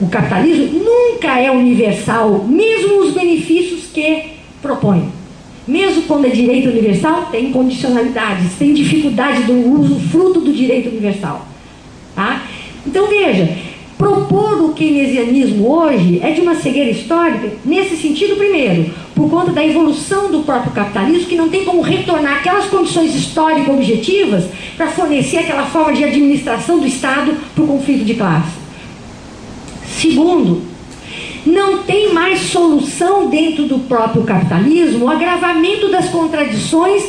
O capitalismo nunca é universal, mesmo os benefícios que propõe. Mesmo quando é direito universal, tem condicionalidades, tem dificuldade do uso fruto do direito universal. Tá? Então veja, propor o keynesianismo hoje é de uma cegueira histórica, nesse sentido, primeiro, por conta da evolução do próprio capitalismo, que não tem como retornar aquelas condições históricas objetivas para fornecer aquela forma de administração do Estado para o conflito de classe. Segundo, não tem mais solução dentro do próprio capitalismo o agravamento das contradições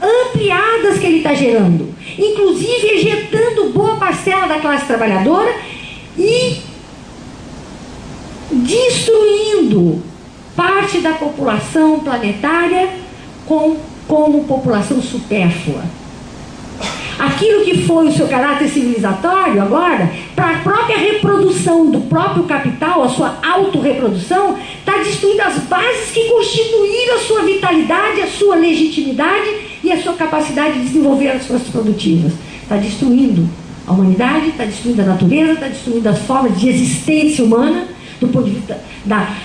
ampliadas que ele está gerando, inclusive ejetando boa parcela da classe trabalhadora e destruindo parte da população planetária como população supérflua. Aquilo que foi o seu caráter civilizatório agora, para a própria reprodução do próprio capital, a sua autorreprodução, está destruindo as bases que constituíram a sua vitalidade, a sua legitimidade e a sua capacidade de desenvolver as forças produtivas. Está destruindo a humanidade, está destruindo a natureza, está destruindo as formas de existência humana, do ponto de vista da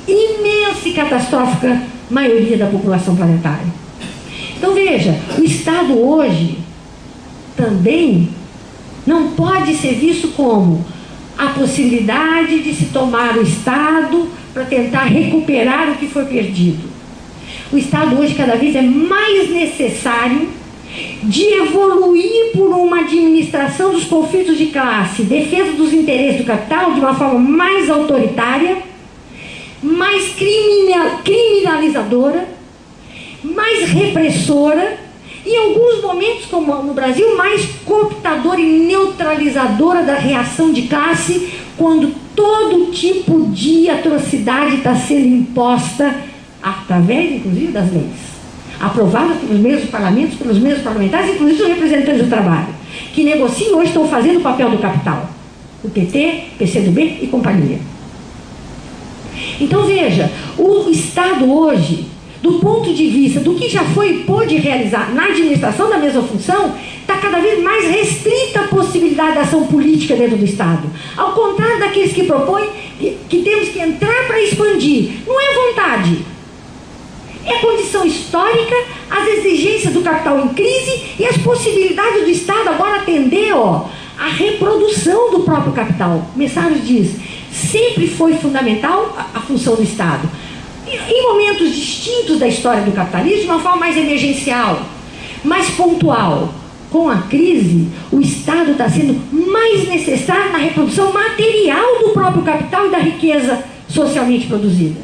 imensa e catastrófica maioria da população planetária. Então veja, o Estado hoje também não pode ser visto como a possibilidade de se tomar o Estado para tentar recuperar o que foi perdido. O Estado hoje cada vez é mais necessário de evoluir por uma administração dos conflitos de classe, defesa dos interesses do capital de uma forma mais autoritária, mais criminalizadora, mais repressora, e em alguns momentos, como no Brasil, mais cooptadora e neutralizadora da reação de classe, quando todo tipo de atrocidade está sendo imposta, através, inclusive, das leis, aprovadas pelos mesmos parlamentos, pelos mesmos parlamentares, inclusive os representantes do trabalho, que negociam hoje, estão fazendo o papel do capital, o PT, PCdoB e companhia. Então veja, o Estado hoje, do ponto de vista do que já foi e pôde realizar na administração da mesma função, está cada vez mais restrita a possibilidade de ação política dentro do Estado. Ao contrário daqueles que propõem que temos que entrar para expandir. Não é vontade. É condição histórica, as exigências do capital em crise e as possibilidades do Estado agora atender a reprodução do próprio capital. Messagens diz, sempre foi fundamental a função do Estado. Em momentos distintos da história do capitalismo, de uma forma mais emergencial, mais pontual. Com a crise, o Estado está sendo mais necessário na reprodução material do próprio capital e da riqueza socialmente produzida.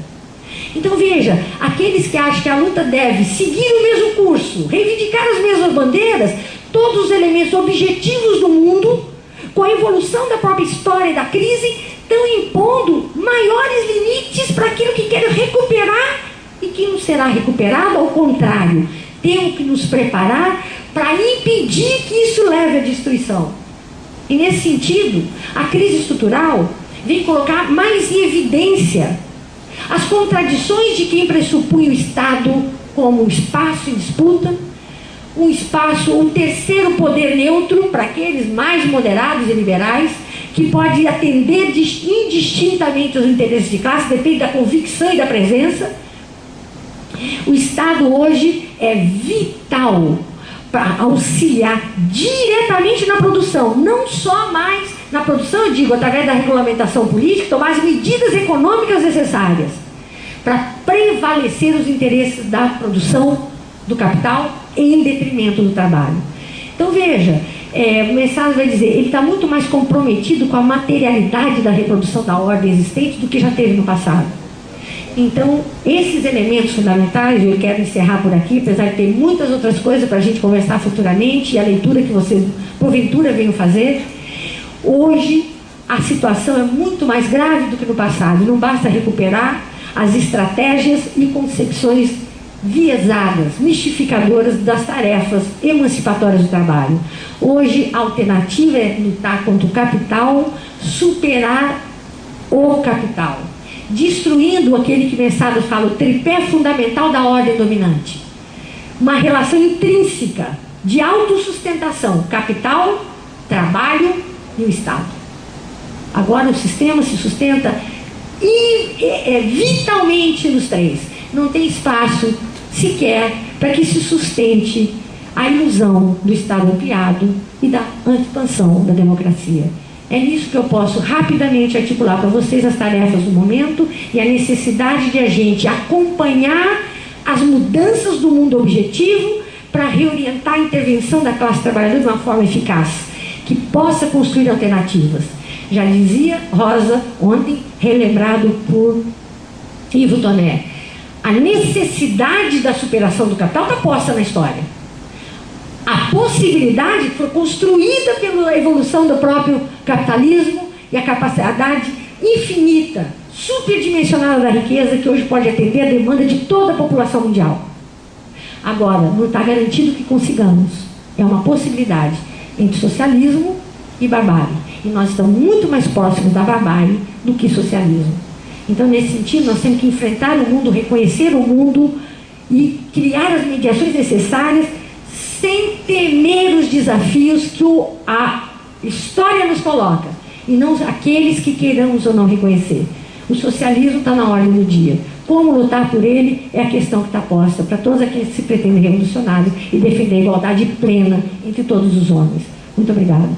Então veja, aqueles que acham que a luta deve seguir o mesmo curso, reivindicar as mesmas bandeiras, todos os elementos objetivos do mundo, com a evolução da própria história e da crise, estão impondo maiores limites para aquilo que querem recuperar e que não será recuperado, ao contrário, temos que nos preparar para impedir que isso leve à destruição. E nesse sentido, a crise estrutural vem colocar mais em evidência as contradições de quem pressupunha o Estado como um espaço em disputa, um terceiro poder neutro para aqueles mais moderados e liberais, que pode atender indistintamente os interesses de classe, depende da convicção e da presença. O Estado hoje é vital para auxiliar diretamente na produção, não só mais na produção, eu digo, através da regulamentação política, tomar as medidas econômicas necessárias para prevalecer os interesses da produção do capital em detrimento do trabalho. Então veja, o Messages vai dizer, ele está muito mais comprometido com a materialidade da reprodução da ordem existente do que já teve no passado. Então, esses elementos fundamentais, eu quero encerrar por aqui, apesar de ter muitas outras coisas para a gente conversar futuramente, e a leitura que vocês, porventura, venham fazer. Hoje, a situação é muito mais grave do que no passado. Não basta recuperar as estratégias e concepções viesadas, mistificadoras das tarefas emancipatórias do trabalho. Hoje, a alternativa é lutar contra o capital, superar o capital, destruindo aquele que Messages fala, o tripé fundamental da ordem dominante. Uma relação intrínseca de autossustentação, capital, trabalho e o Estado. Agora o sistema se sustenta vitalmente nos três. Não tem espaço sequer para que se sustente a ilusão do Estado ampliado e da expansão da democracia. É nisso que eu posso rapidamente articular para vocês as tarefas do momento e a necessidade de a gente acompanhar as mudanças do mundo objetivo para reorientar a intervenção da classe trabalhadora de uma forma eficaz, que possa construir alternativas. Já dizia Rosa ontem, relembrado por Ivo Toné, a necessidade da superação do capital está posta na história. A possibilidade foi construída pela evolução do próprio capitalismo e a capacidade infinita, superdimensionada da riqueza que hoje pode atender a demanda de toda a população mundial. Agora, não está garantido que consigamos. É uma possibilidade entre socialismo e barbárie. E nós estamos muito mais próximos da barbárie do que socialismo. Então, nesse sentido, nós temos que enfrentar o mundo, reconhecer o mundo e criar as mediações necessárias sem temer os desafios que a história nos coloca, e não aqueles que queiramos ou não reconhecer. O socialismo está na ordem do dia. Como lutar por ele é a questão que está posta para todos aqueles que se pretendem revolucionários e defender a igualdade plena entre todos os homens. Muito obrigada.